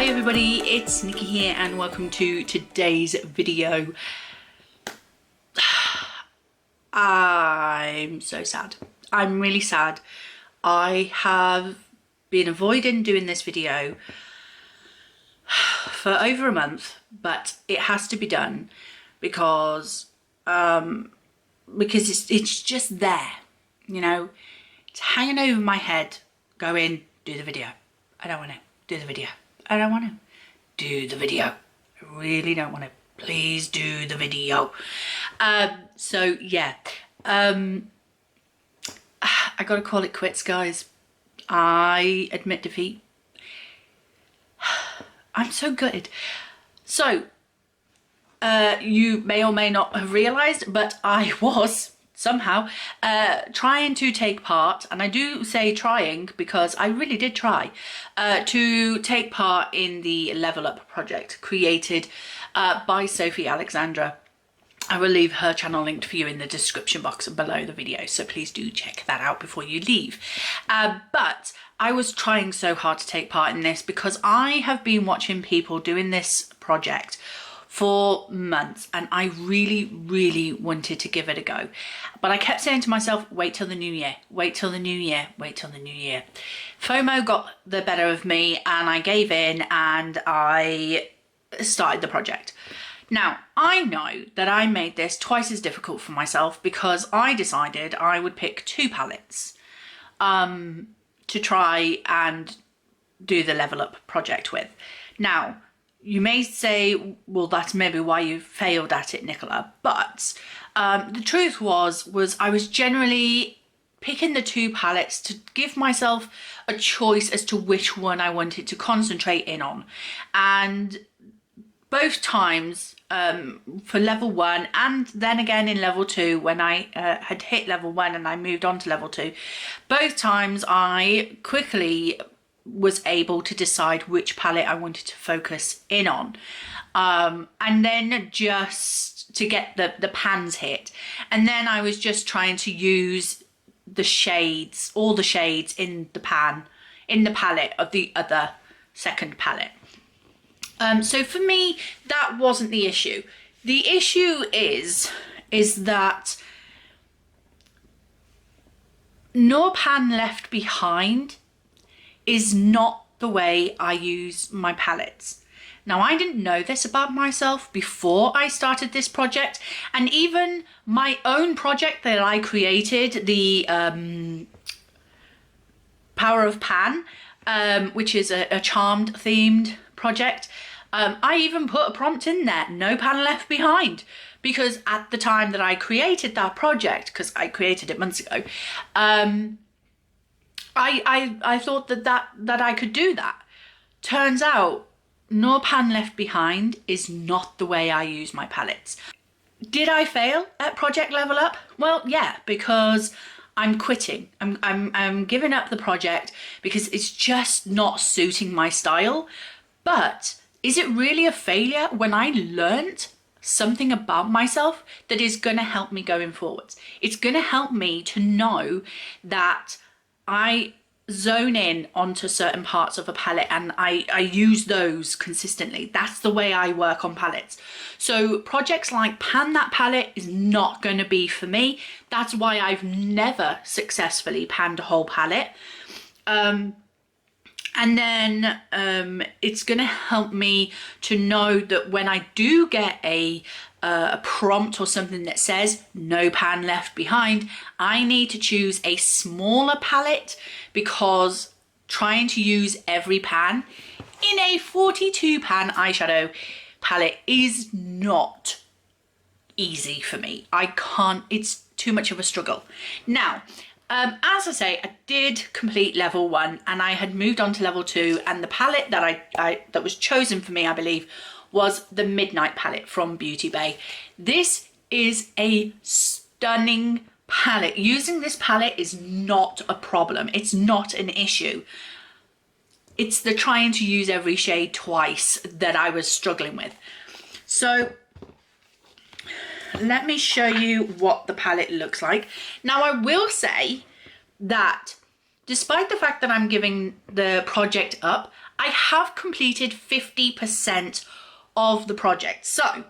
Hi everybody, it's Nikki here and welcome to today's video. I'm so sad. I'm really sad. I have been avoiding doing this video for over a month, but it has to be done because it's just there, you know. It's hanging over my head going, do the video. I don't want to do the video. I don't want to do the video. I really don't want to. Please do the video. So yeah, I gotta call it quits, guys. I admit defeat. I'm so gutted. So you may or may not have realised, but I was somehow trying to take part, and I do say trying because I really did try to take part in the Level Up project created by Sofie, Alexandra. I will leave her channel linked for you in the description box below the video, so please do check that out before you leave. But I was trying so hard to take part in this because I have been watching people doing this project for months and I really wanted to give it a go, but I kept saying to myself, wait till the new year, wait till the new year, wait till the new year. FOMO got the better of me and I gave in and I started the project. Now I know that I made this twice as difficult for myself because I decided I would pick 2 palettes to try and do the Level Up project with. Now you may say, well, that's maybe why you failed at it, Nicola. But the truth was I was generally picking the 2 palettes to give myself a choice as to which one I wanted to concentrate in on. And both times for level 1 and then again in level 2 when I had hit level 1 and I moved on to level 2, both times I quickly was able to decide which palette I wanted to focus in on, and then just to get the pans hit, and then I was just trying to use the shades, all the shades in the palette of the other second palette. So for me that wasn't the issue. The issue is that no pan left behind is not the way I use my palettes. Now I didn't know this about myself before I started this project, and even my own project that I created, the Power of Pan, which is a charmed themed project, I even put a prompt in there, no pan left behind, because at the time that I created that project, because I created it months ago, I thought that I could do that. Turns out no pan left behind is not the way I use my palettes. Did I fail at Project Level Up? Well, yeah, because I'm quitting. I'm giving up the project because it's just not suiting my style. But is it really a failure when I learnt something about myself that is going to help me going forwards? It's going to help me to know that I zone in onto certain parts of a palette and I use those consistently. That's the way I work on palettes. So projects like Pan That Palette is not going to be for me. That's why I've never successfully panned a whole palette. And then it's going to help me to know that when I do get a prompt or something that says no pan left behind, I need to choose a smaller palette, because trying to use every pan in a 42 pan eyeshadow palette is not easy for me. I can't, it's too much of a struggle. Now, as I say, I did complete level 1 and I had moved on to level 2, and the palette that that was chosen for me, I believe, was the Midnight palette from Beauty Bay. This is a stunning palette. Using this palette is not a problem. It's not an issue. It's the trying to use every shade twice that I was struggling with. So let me show you what the palette looks like. Now I will say that despite the fact that I'm giving the project up, I have completed 50% of the project. So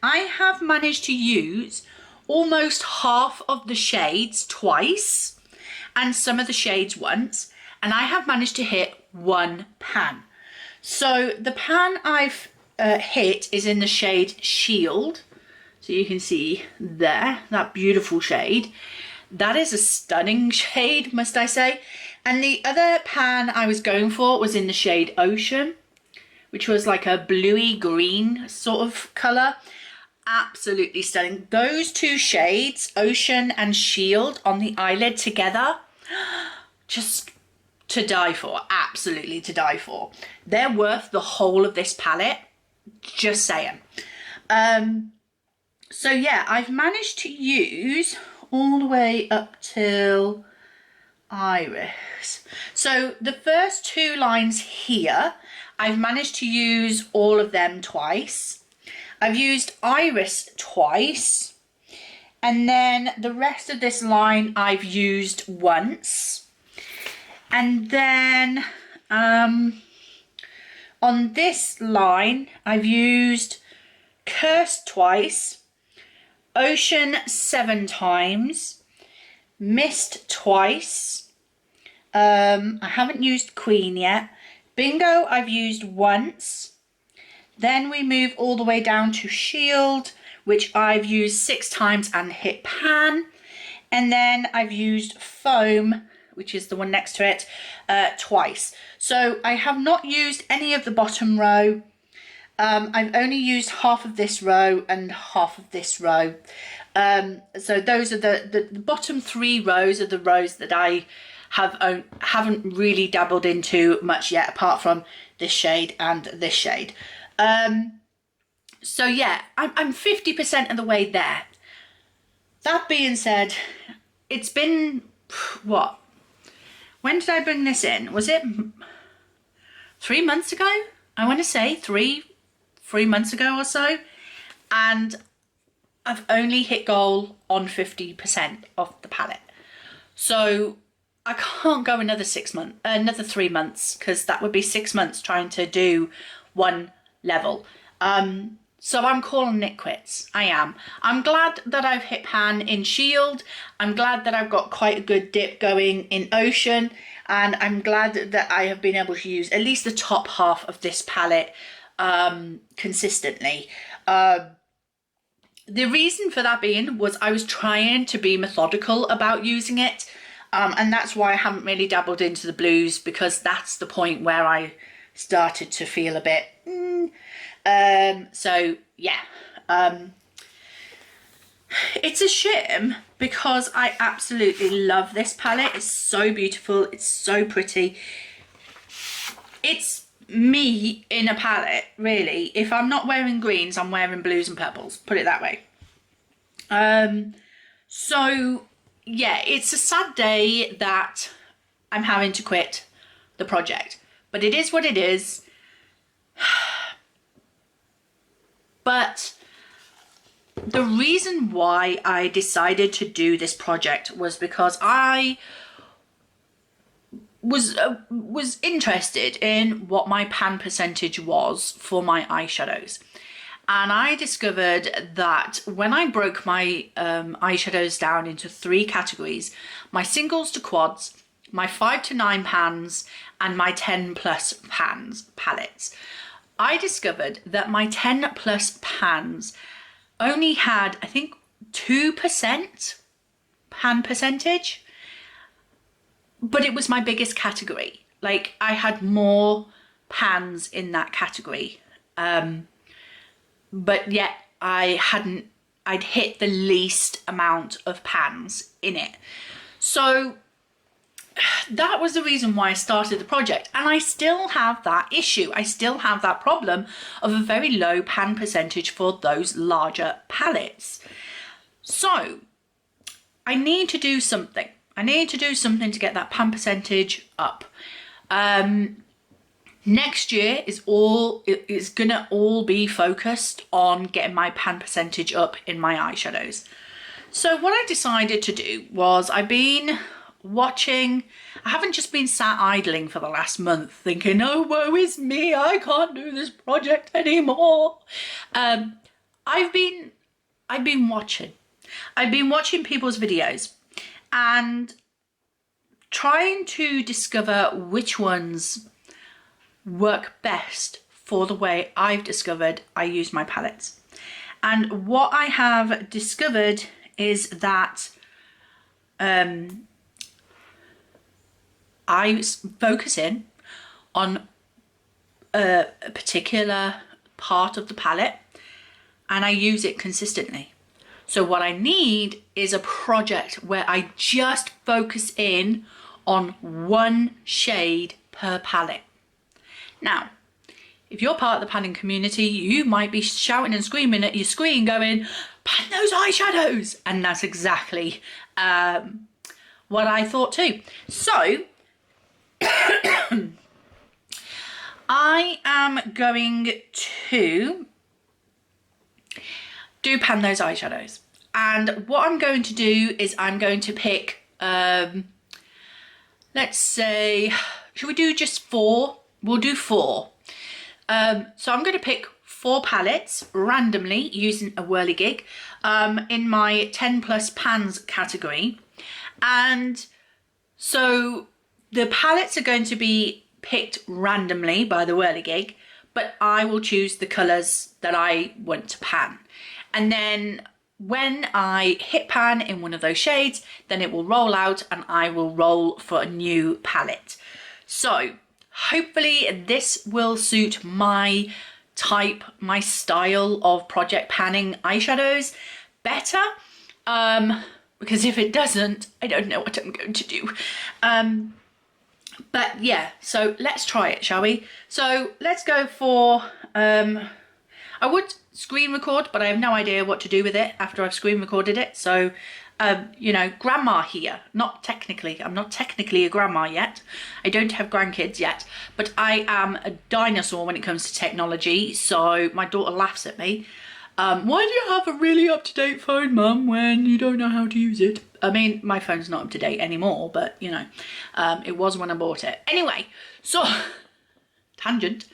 I have managed to use almost half of the shades twice and some of the shades once, and I have managed to hit one pan. So the pan I've hit is in the shade Shield. So you can see there, that beautiful shade. That is a stunning shade, must I say. And the other pan I was going for was in the shade Ocean, which was like a bluey green sort of colour. Absolutely stunning. Those two shades, Ocean and Shield, on the eyelid together, just to die for. Absolutely to die for. They're worth the whole of this palette. Just saying. So yeah, I've managed to use all the way up till Iris. So the first two lines here, I've managed to use all of them twice. I've used Iris twice, and then the rest of this line I've used once. And then on this line I've used Cursed twice, Ocean 7 times, Mist twice. I haven't used Queen yet. Bingo I've used once. Then we move all the way down to Shield, which I've used 6 times and hit pan. And then I've used Foam, which is the one next to it, twice. So I have not used any of the bottom row. I've only used half of this row and half of this row. So those are the bottom 3 rows are the rows that I haven't really dabbled into much yet, apart from this shade and this shade. So yeah, I'm 50% of the way there. That being said, it's been, what? When did I bring this in? Was it 3 months ago? I want to say three months ago or so. And I've only hit goal on 50% of the palette. So I can't go another 3 months, because that would be 6 months trying to do one level. So I'm calling it quits. I am. I'm glad that I've hit pan in Shield. I'm glad that I've got quite a good dip going in Ocean. And I'm glad that I have been able to use at least the top half of this palette consistently. The reason for that being was I was trying to be methodical about using it. And that's why I haven't really dabbled into the blues, because that's the point where I started to feel a bit so yeah, it's a shame, because I absolutely love this palette. It's so beautiful, it's so pretty. It's me in a palette, really. If I'm not wearing greens, I'm wearing blues and purples, put it that way. So yeah, it's a sad day that I'm having to quit the project, but it is what it is. But the reason why I decided to do this project was because I was interested in what my pan percentage was for my eyeshadows. And I discovered that when I broke my eyeshadows down into 3 categories, my singles to quads, my 5 to 9 pans, and my 10 plus pans palettes, I discovered that my 10 plus pans only had, I think, 2% pan percentage, but it was my biggest category. Like, I had more pans in that category, but yet I'd hit the least amount of pans in it. So that was the reason why I started the project, and I still have that issue. I still have that problem of a very low pan percentage for those larger palettes. So I need to do something. I need to do something to get that pan percentage up. Next year is gonna all be focused on getting my pan percentage up in my eyeshadows. So what I decided to do was, I've been watching. I haven't just been sat idling for the last month thinking, oh, woe is me, I can't do this project anymore. I've been watching. I've been watching people's videos and trying to discover which ones work best for the way I've discovered I use my palettes. And what I have discovered is that I focus in on a particular part of the palette and I use it consistently. So what I need is a project where I just focus in on one shade per palette. Now, if you're part of the panning community, you might be shouting and screaming at your screen going, pan those eyeshadows! And that's exactly what I thought too. So, I am going to do pan those eyeshadows. And what I'm going to do is I'm going to pick, let's say, should we do just 4? We'll do 4. So I'm going to pick 4 palettes randomly using a whirligig in my 10 plus pans category. And so the palettes are going to be picked randomly by the whirligig, but I will choose the colours that I want to pan. And then when I hit pan in one of those shades, then it will roll out and I will roll for a new palette. So hopefully this will suit my type, my style of project panning eyeshadows better. Because if it doesn't, I don't know what I'm going to do. But yeah, so let's try it, shall we? So let's go for, I would screen record, but I have no idea what to do with it after I've screen recorded it. So, you know, grandma here, not technically, I'm not technically a grandma yet. I don't have grandkids yet, but I am a dinosaur when it comes to technology. So my daughter laughs at me. Why do you have a really up-to-date phone, Mum, when you don't know how to use it? I mean, my phone's not up-to-date anymore, but, you know, it was when I bought it. Anyway, so, tangent.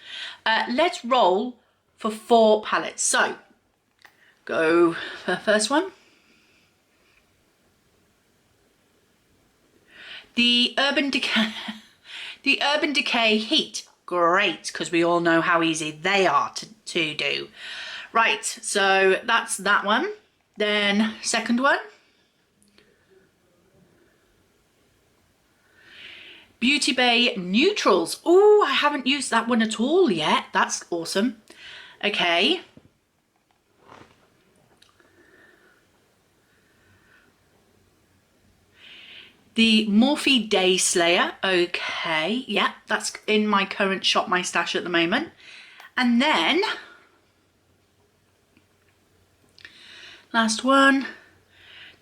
Let's roll for 4 palettes. So, go for the first one. The Urban Decay, the Urban Decay Heat. Great, because we all know how easy they are to do. Right, so that's that one. Then second one. Beauty Bay Neutrals. Oh, I haven't used that one at all yet. That's awesome. Okay. The Morphe Day Slayer. Okay, yeah, that's in my current Shop My Stash at the moment. And then last one,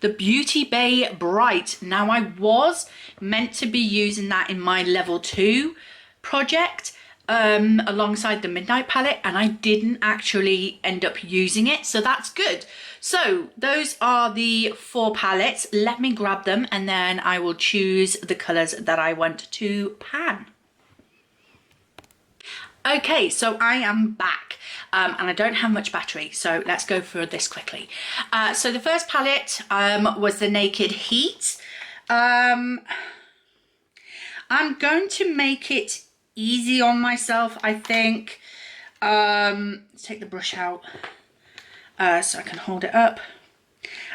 the Beauty Bay Bright. Now I was meant to be using that in my level 2 project alongside the Midnight palette, and I didn't actually end up using it, so that's good. So those are the 4 palettes. Let me grab them and then I will choose the colours that I want to pan. Okay, so I am back and I don't have much battery, so let's go through this quickly. So the first palette was the Naked Heat. I'm going to make it easy on myself, I think. Let's take the brush out so I can hold it up.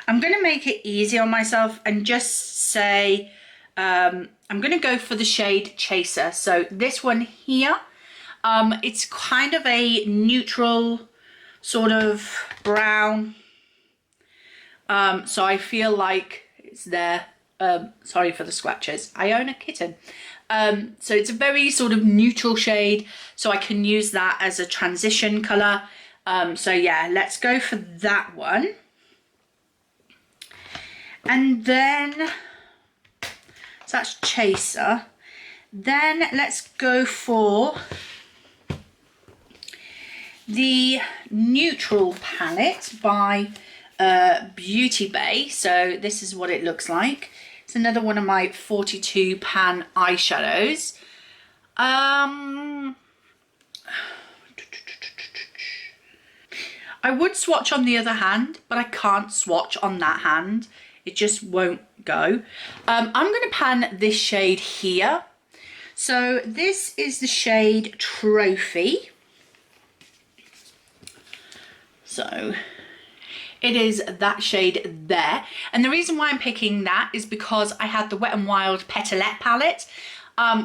I'm going to make it easy on myself and just say I'm going to go for the shade Chaser. So this one here. It's kind of a neutral sort of brown. So I feel like it's there. Sorry for the scratches. I own a kitten. So it's a very sort of neutral shade. So I can use that as a transition colour. So yeah, let's go for that one. And then, so that's Chaser. Then let's go for the Neutral palette by Beauty Bay. So this is what it looks like. It's another one of my 42 pan eyeshadows. I would swatch on the other hand, but I can't swatch on that hand. It just won't go. I'm going to pan this shade here. So this is the shade Trophy. So it is that shade there. And the reason why I'm picking that is because I had the Wet n Wild Petalette palette,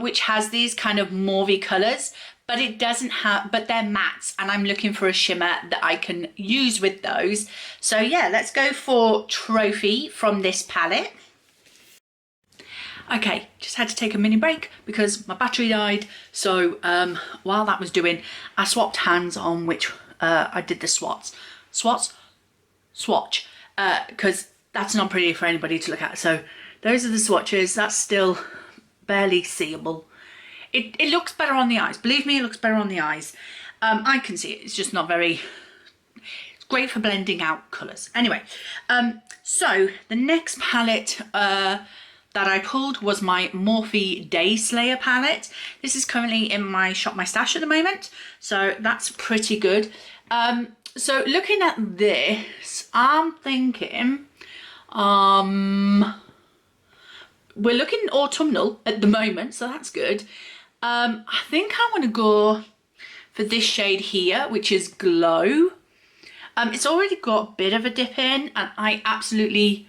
which has these kind of mauvey colours, but it doesn't have, but they're mattes, and I'm looking for a shimmer that I can use with those. So yeah, let's go for Trophy from this palette. Okay, just had to take a mini break because my battery died. So while that was doing, I swapped hands on which I did the swatch, because that's not pretty for anybody to look at. So those are the swatches. That's still barely seeable. It looks better on the eyes. Believe me, it looks better on the eyes. I can see it. It's just not very... It's great for blending out colours. Anyway, so the next palette that I pulled was my Morphe Day Slayer palette. This is currently in my Shop My Stash at the moment, so that's pretty good. So looking at this, I'm thinking, we're looking autumnal at the moment, so that's good. I think I want to go for this shade here, which is Glow. It's already got a bit of a dip in, and I absolutely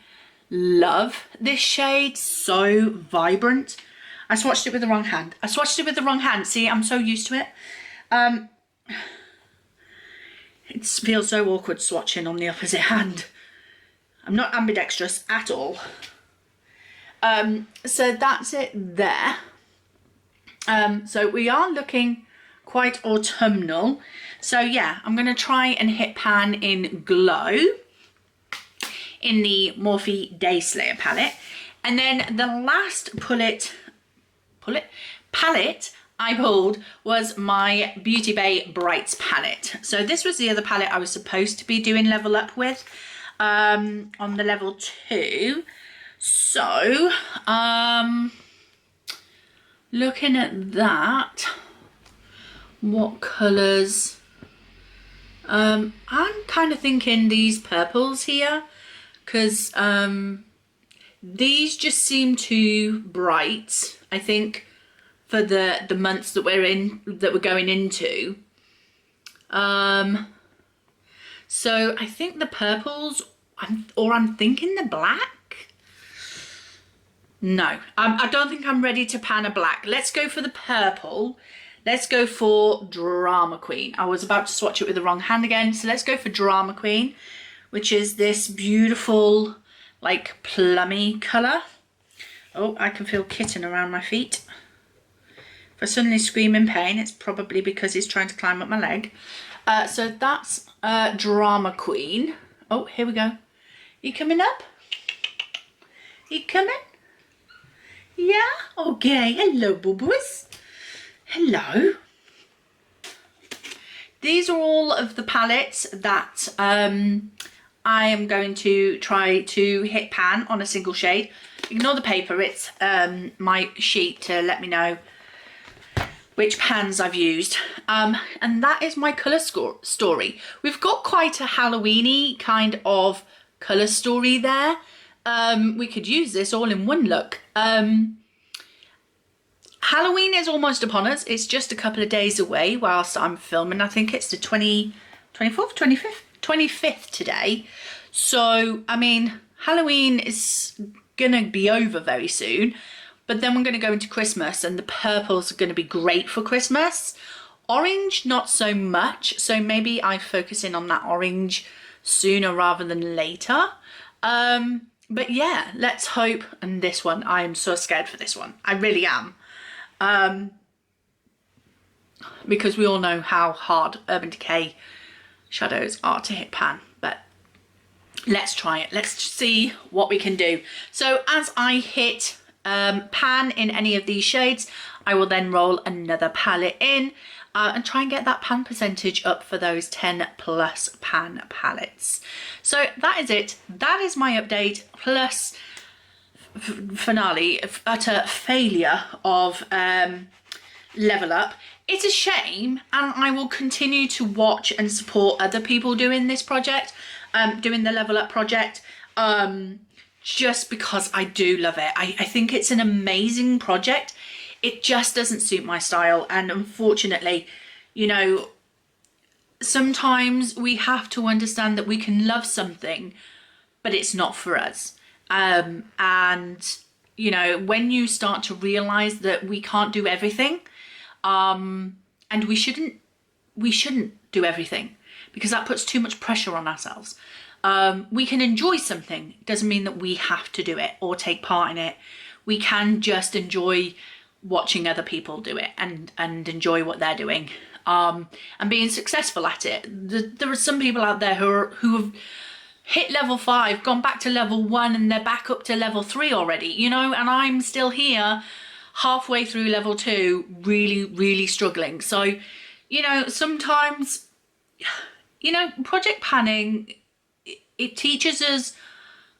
love this shade. So vibrant. I swatched it with the wrong hand. See, I'm so used to it. It feels so awkward swatching on the opposite hand. I'm not ambidextrous at all. So that's it there. So we are looking quite autumnal. So yeah, I'm going to try and hit pan in Glow in the Morphe Day Slayer palette. And then the last palette I pulled was my Beauty Bay Brights palette. So this was the other palette I was supposed to be doing Level Up with on the level 2. So looking at that, what colours? I'm kind of thinking these purples here, because these just seem too bright, I think, for the months that we're going into. So I think the purples, I'm thinking the black. No, I don't think I'm ready to pan a black. Let's go for the purple. Let's go for Drama Queen. I was about to swatch it with the wrong hand again. So let's go for Drama Queen, which is this beautiful, like, plummy colour. Oh, I can feel kitten around my feet. If I suddenly scream in pain, it's probably because he's trying to climb up my leg. So that's Drama Queen. Oh, here we go. You coming up? You coming? Yeah? Okay. Hello, boo-boos. Hello. These are all of the palettes that I am going to try to hit pan on a single shade. Ignore the paper, it's my sheet to let me know which pans I've used. And that is my colour story. We've got quite a Halloween-y kind of colour story there. We could use this all in one look. Halloween is almost upon us. It's just a couple of days away whilst I'm filming. I think it's the 25th today. So, I mean, Halloween is gonna be over very soon, but then we're gonna go into Christmas, and the purples are gonna be great for Christmas. Orange, not so much. So maybe I focus in on that orange sooner rather than later. But yeah, let's hope. And this one, I am so scared for this one. I really am. Because we all know how hard Urban Decay shadows are to hit pan, but let's try it. Let's see what we can do. So as I hit pan in any of these shades, I will then roll another palette in and try and get that pan percentage up for those 10 plus pan palettes. So that is it. That is my update, plus finale, utter failure of Level Up. It's a shame, and I will continue to watch and support other people doing this project, doing the Level Up project, just because I do love it. I think it's an amazing project. It just doesn't suit my style, and unfortunately, you know, sometimes we have to understand that we can love something, but it's not for us. And you know, when you start to realize that we can't do everything, and we shouldn't do everything, because that puts too much pressure on ourselves. We can enjoy something, doesn't mean that we have to do it or take part in it. We can just enjoy watching other people do it and enjoy what they're doing, and being successful at it. There are some people out there who have hit level 5, gone back to level 1, and they're back up to level 3 already, you know, and I'm still here halfway through level 2, really struggling. So, you know, sometimes, you know, project panning, it teaches us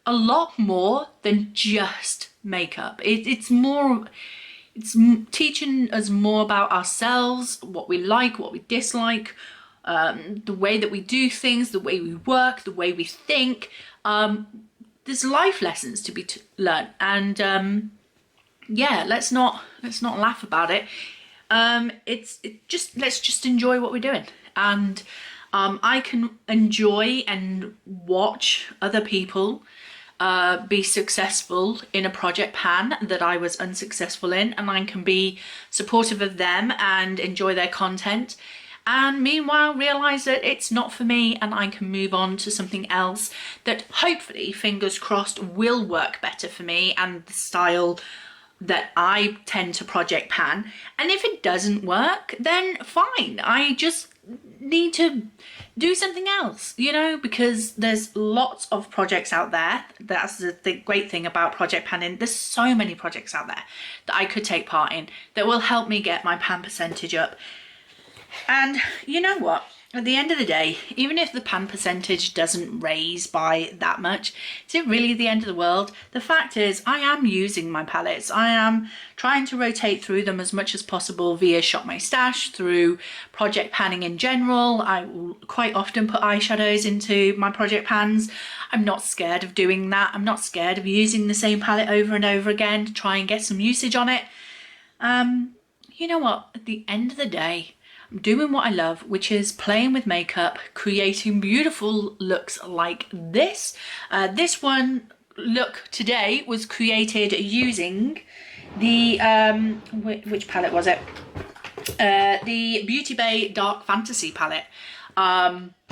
a lot more than just makeup. It's teaching us more about ourselves, what we like, what we dislike, the way that we do things, the way we work, the way we think. There's life lessons to be learned, and yeah, let's not laugh about it. Let's just enjoy what we're doing, and I can enjoy and watch other people be successful in a project pan that I was unsuccessful in, and I can be supportive of them and enjoy their content, and meanwhile realise that it's not for me, and I can move on to something else that hopefully, fingers crossed, will work better for me and the style that I tend to project pan. And if it doesn't work, then fine, I just need to do something else, you know, because there's lots of projects out there. That's the great thing about project panning. There's so many projects out there that I could take part in that will help me get my pan percentage up. And you know what? At the end of the day, even if the pan percentage doesn't raise by that much, is it really the end of the world? The fact is, I am using my palettes. I am trying to rotate through them as much as possible via Shop My Stash, through project panning in general. I will quite often put eyeshadows into my project pans. I'm not scared of doing that. I'm not scared of using the same palette over and over again to try and get some usage on it. You know what? At the end of the day, I'm doing what I love, which is playing with makeup, creating beautiful looks like this. This one look today was created using the, which palette was it? The Beauty Bay Dark Fantasy palette.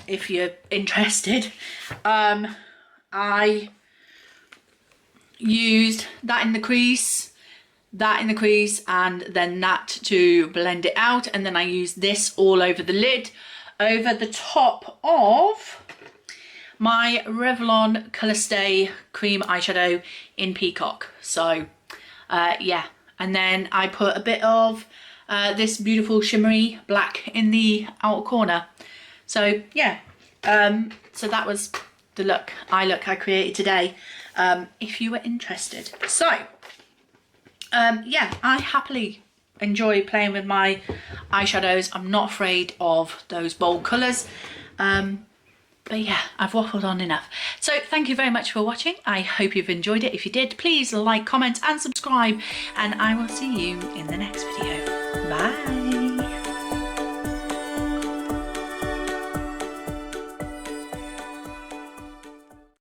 If you're interested. I used that in the crease, and then that to blend it out, and then I use this all over the lid, over the top of my Revlon Colour Stay cream eyeshadow in Peacock. So yeah, and then I put a bit of this beautiful shimmery black in the outer corner. So yeah, so that was the look I created today, if you were interested. So yeah, I happily enjoy playing with my eyeshadows. I'm not afraid of those bold colours. But yeah, I've waffled on enough. So thank you very much for watching. I hope you've enjoyed it. If you did, please like, comment and subscribe, and I will see you in the next